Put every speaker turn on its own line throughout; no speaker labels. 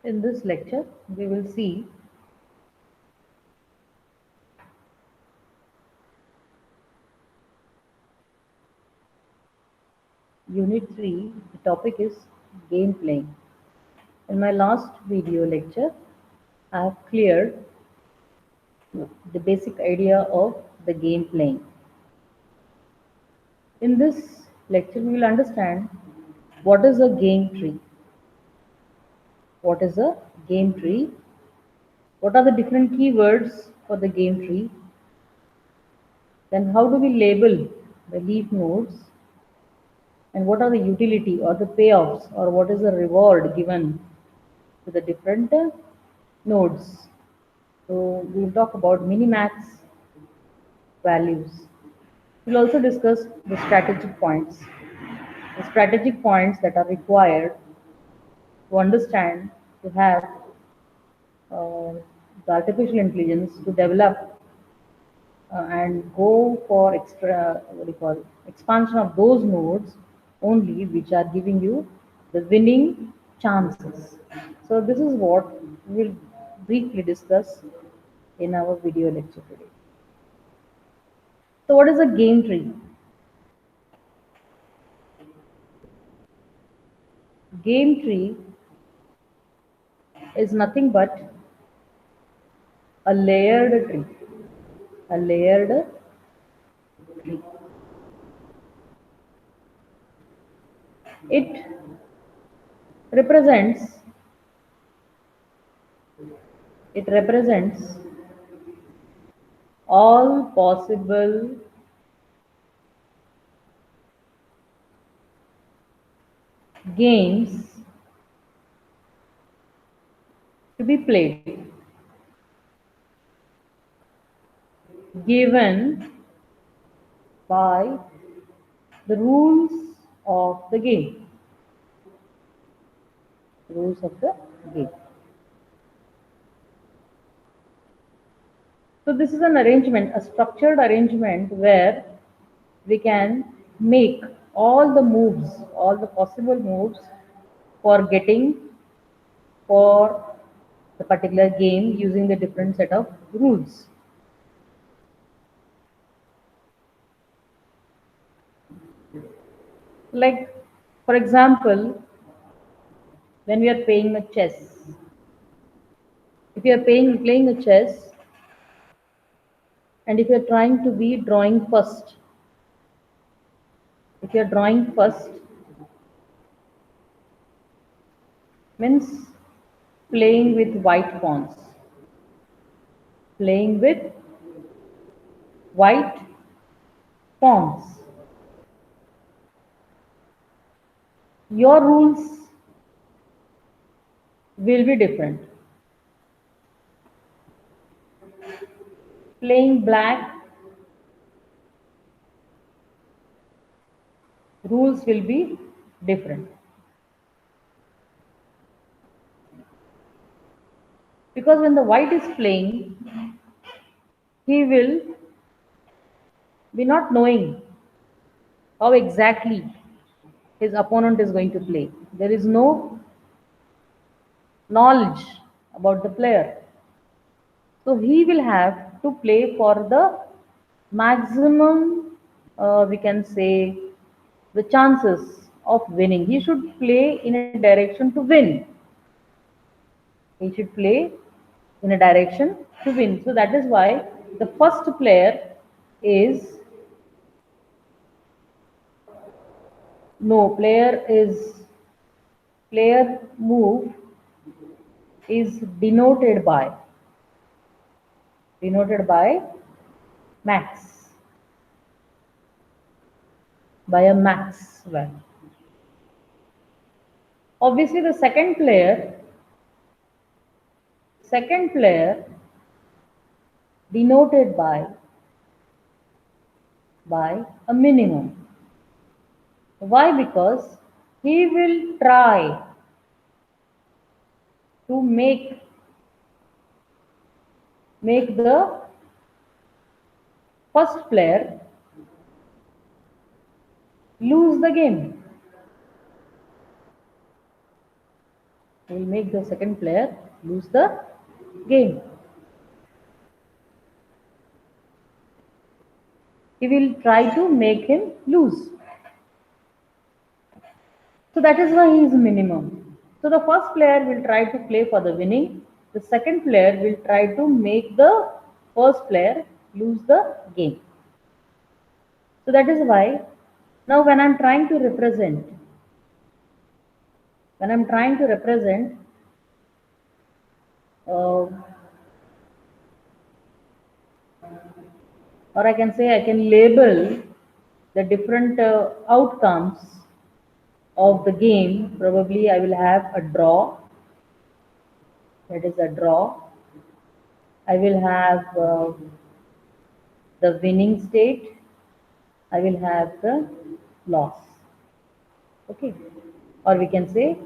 In this lecture, we will see Unit 3. The topic is game playing. In my last video lecture, I have cleared the basic idea of the game playing. In this lecture, we will understand what is a game tree, what is a game tree, what are the different keywords for the game tree, then how do we label the leaf nodes, and what are the utility or the payoffs or what is the reward given to the different nodes. So we will talk about minimax values. We'll also discuss the strategic points that are required to understand, to have uh, the artificial intelligence to develop and go for extra, what do you call it, expansion of those nodes only which are giving you the winning chances. So this is what we'll briefly discuss in our video lecture today. So what is a game tree? Game tree is nothing but a layered tree. A layered tree. It represents it represents all possible games to be played given by the rules of the game. Rules of the game. So this is an arrangement, a structured arrangement where we can make all the moves, all the possible moves for getting for the particular game using the different set of rules. Like, for example, when we are playing a chess, if you are playing a chess, and if you are trying to be drawing first, if you are drawing first, means playing with white pawns, playing with white pawns. Your rules will be different. Playing black, rules will be different. Because when the white is playing, he will be not knowing how exactly his opponent is going to play. There is no knowledge about the player. So he will have to play for the maximum, we can say, the chances of winning. He should play in a direction to win. He should play in a direction to win. So that is why the first player is no player move is denoted by max, by a max value. Obviously the second player denoted by a minimum. Why? Because he will try to make the first player lose the game. He will make the second player lose the game. He will try to make him lose. So that is why he is minimum. So the first player will try to play for the winning. The second player will try to make the first player lose the game. So that is why now when I'm trying to represent, uh, or I can say I can label the different outcomes of the game. Probably I will have a draw. That is a draw. I will have the winning state. I will have the loss. Okay. Or we can say,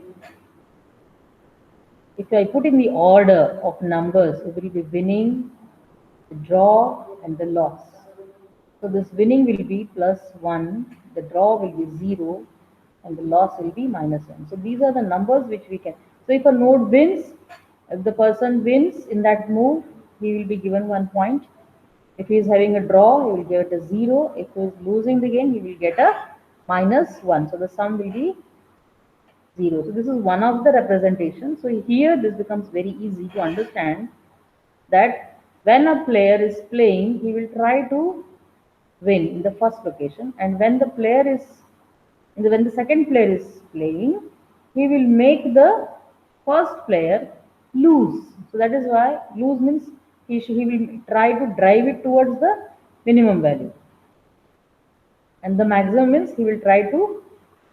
if I put in the order of numbers, it will be winning, the draw, and the loss. So this winning will be +1, the draw will be 0, and the loss will be -1. So these are the numbers which we can. So if a node wins, if the person wins in that move, he will be given 1 point. If he is having a draw, he will get a 0. If he is losing the game, he will get a -1. So the sum will be 0. So this is one of the representations. So here this becomes very easy to understand that when a player is playing, he will try to win in the first location, and when the player is when the second player is playing, he will make the first player lose. So that is why lose means he will try to drive it towards the minimum value, and the maximum means he will try to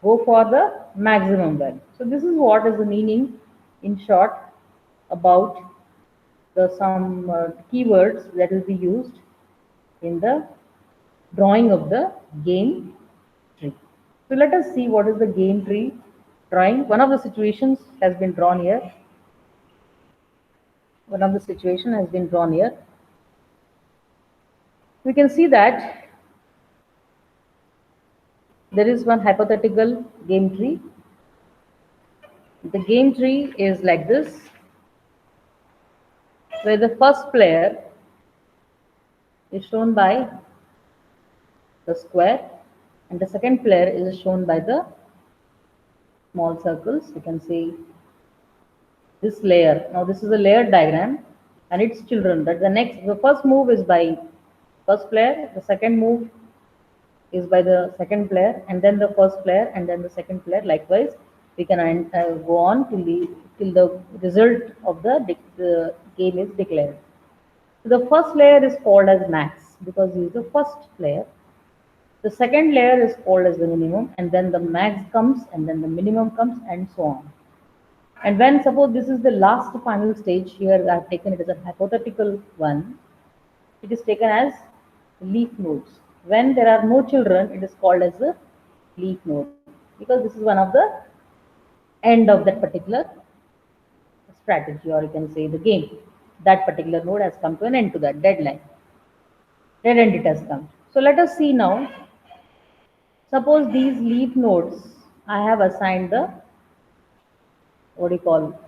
go for the maximum value. So this is what is the meaning in short about the some keywords that will be used in the drawing of the game tree. So let us see what is the game tree drawing. One of the situations has been drawn here. One of the situation has been drawn here. We can see that there is one hypothetical game tree. The game tree is like this, where the first player is shown by the square and the second player is shown by the small circles. You can see this layer. Now this is a layered diagram and its children. That the first move is by first player, the second move is by the second player, and then the first player, and then the second player. Likewise, we can go on till the result of the game is declared. So the first layer is called as max because he is the first player. The second layer is called as the minimum, and then the max comes, and then the minimum comes, and so on. And when suppose this is the last final stage, here I have taken it as a hypothetical one, it is taken as leaf nodes. When there are no children, it is called as a leaf node because this is one of the end of that particular strategy, or you can say the game. That particular node has come to an end to that deadline. Dead end it has come. So let us see now. Suppose these leaf nodes, I have assigned the what do you call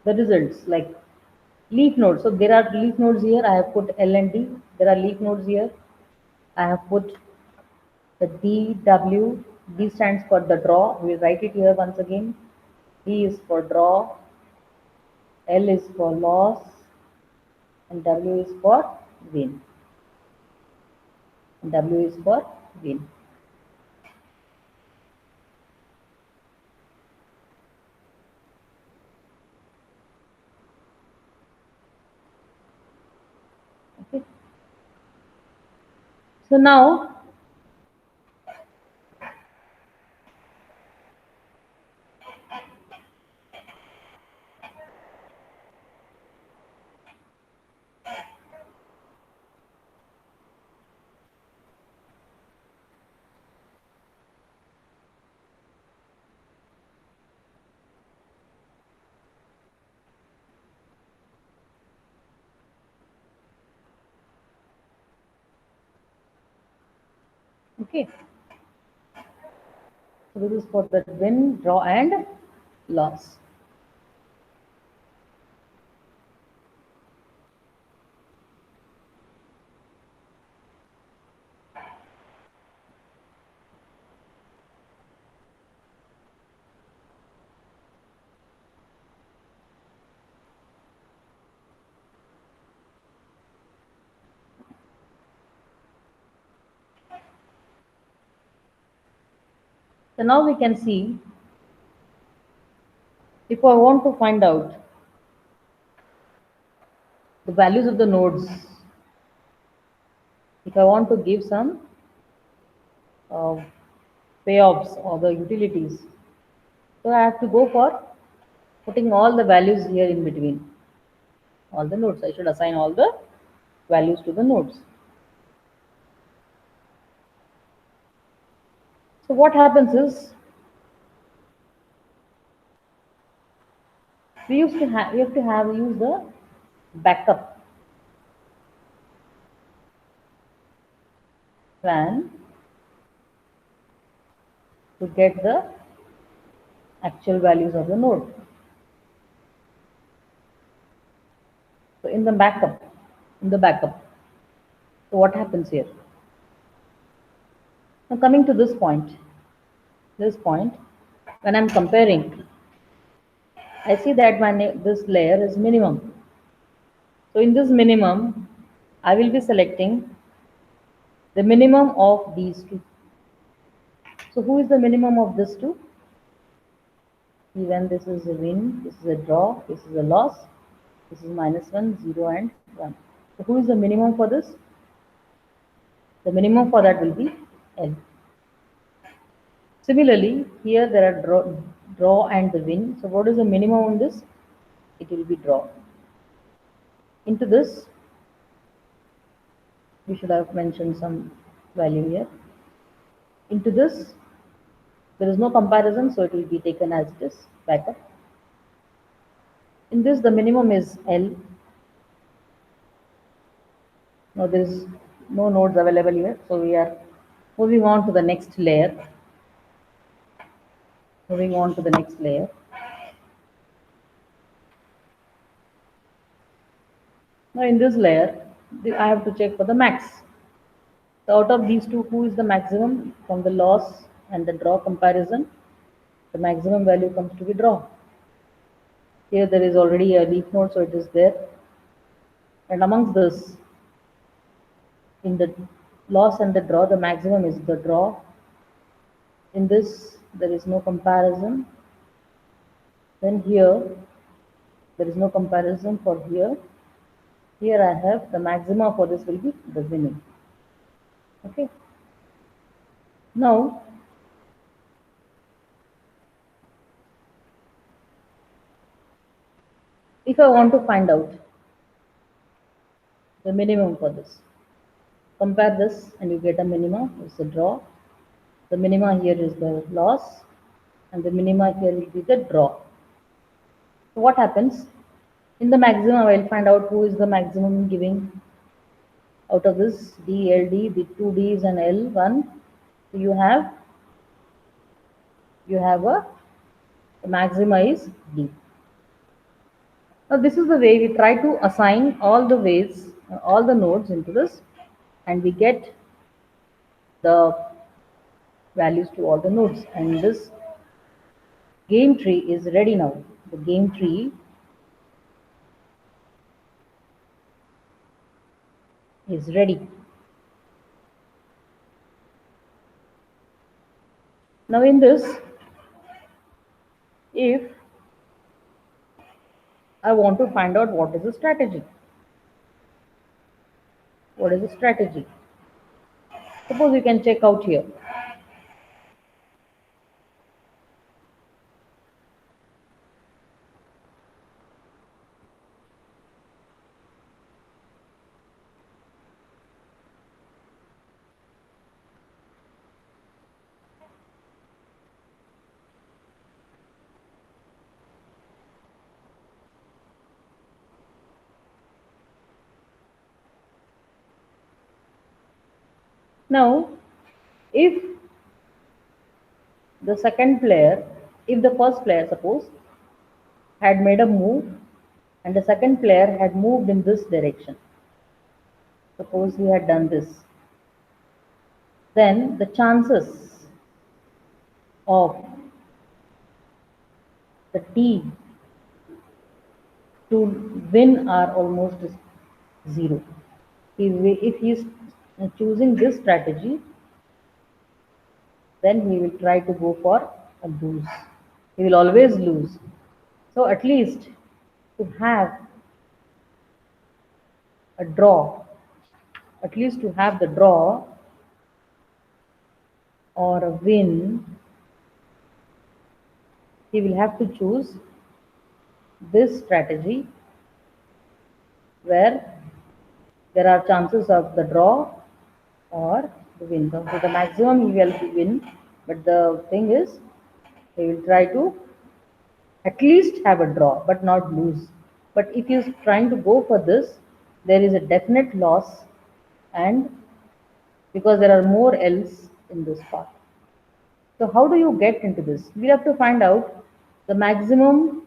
the results like leaf nodes. So there are leaf nodes here. I have put L and D. There are leaf nodes here. I have put the D, W. D stands for the draw. We will write it here once again. D is for draw. L is for loss. And W is for win. And W is for win. Okay. So now okay. So this is for the win, draw, and loss. So now we can see, if I want to find out the values of the nodes, if I want to give some uh, payoffs or the utilities, so I have to go for putting all the values here in between all the nodes. I should assign all the values to the nodes. So what happens is, we have to have use the backup plan to get the actual values of the node. So in the backup. So what happens here? Now coming to this point, when I'm comparing, I see that this layer is minimum. So in this minimum, I will be selecting the minimum of these two. So who is the minimum of this two? Even this is a win, this is a draw, this is a loss, this is -1, 0 and 1. So who is the minimum for this? The minimum for that will be L. Similarly, here there are draw and the win. So what is the minimum on this? It will be draw. Into this, we should have mentioned some value here. Into this, there is no comparison, so it will be taken as it is, backup. In this, the minimum is L. Now there is no nodes available here, so we are moving on to the next layer. Moving on to the next layer. Now in this layer, I have to check for the max. So out of these two, who is the maximum from the loss and the draw comparison? The maximum value comes to be draw. Here there is already a leaf node, so it is there. And amongst this, in the loss and the draw, the maximum is the draw. In this, there is no comparison. Then here, there is no comparison for here. Here I have the maxima for this will be the winning. Okay. Now, if I want to find out the minimum for this, compare this and you get a minima, it's a draw. The minima here is the loss and the minima here will be the draw. So what happens? In the maximum, I will find out who is the maximum giving out of this D, L, D, the two D's and L, one. So you have a the maxima is D. Now this is the way we try to assign all the ways, all the nodes into this, and we get the values to all the nodes. And this game tree is ready now. The game tree is ready. Now in this, if I want to find out what is the strategy, what is the strategy? Suppose you can check out here. Now, if the second player, if the first player, suppose, had made a move and the second player had moved in this direction, suppose he had done this, then the chances of the T to win are almost zero. If he is choosing this strategy, then he will try to go for a lose. He will always lose. So at least to have a draw, at least to have the draw or a win, he will have to choose this strategy where there are chances of the draw or the win. So the maximum he will win, but the thing is he will try to at least have a draw but not lose. But if he is trying to go for this, there is a definite loss, and because there are more L's in this path. So how do you get into this? We have to find out the maximum.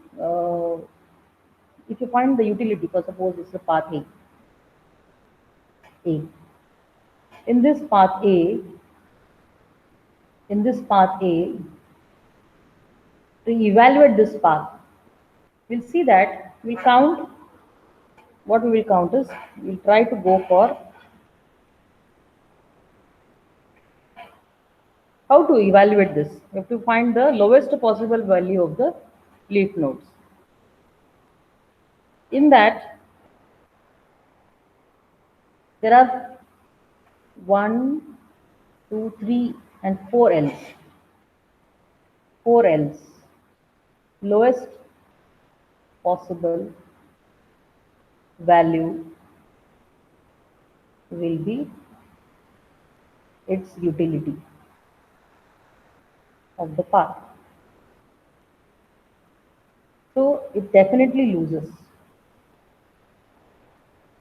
If you find the utility, for suppose it's a path A. In this path A, in this path A, to evaluate this path, we'll see that we'll count. What we will count is we'll try to go for how to evaluate this. We have to find the lowest possible value of the leaf nodes. In that, there are 1, 2, 3, and 4 L's. 4 L's. Lowest possible value will be its utility of the path. So it definitely loses.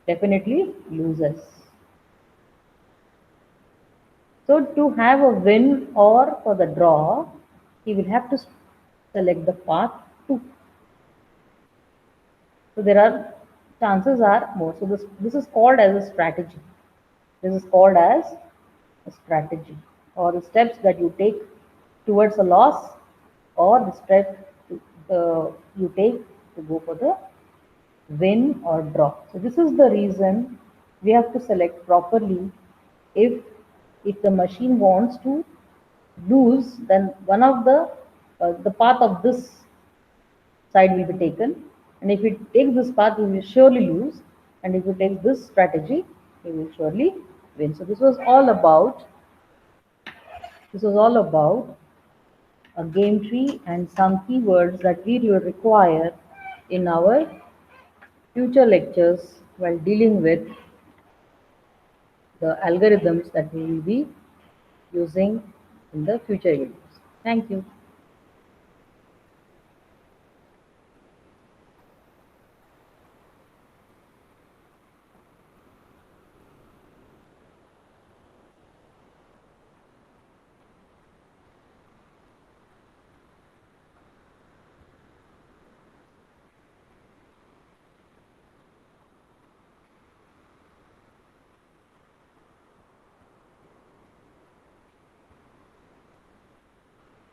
Definitely loses. So to have a win or for the draw, he will have to select the path 2. So there are chances are more. So this is called as a strategy. This is called as a strategy, or the steps that you take towards a loss, or the step you take to go for the win or draw. So this is the reason we have to select properly. If the machine wants to lose, then one of the path of this side will be taken, and if it takes this path, he will surely lose, and if it takes this strategy, he will surely win. So this was all about a game tree and some keywords that we will require in our future lectures while dealing with the algorithms that we will be using in the future videos. Thank you.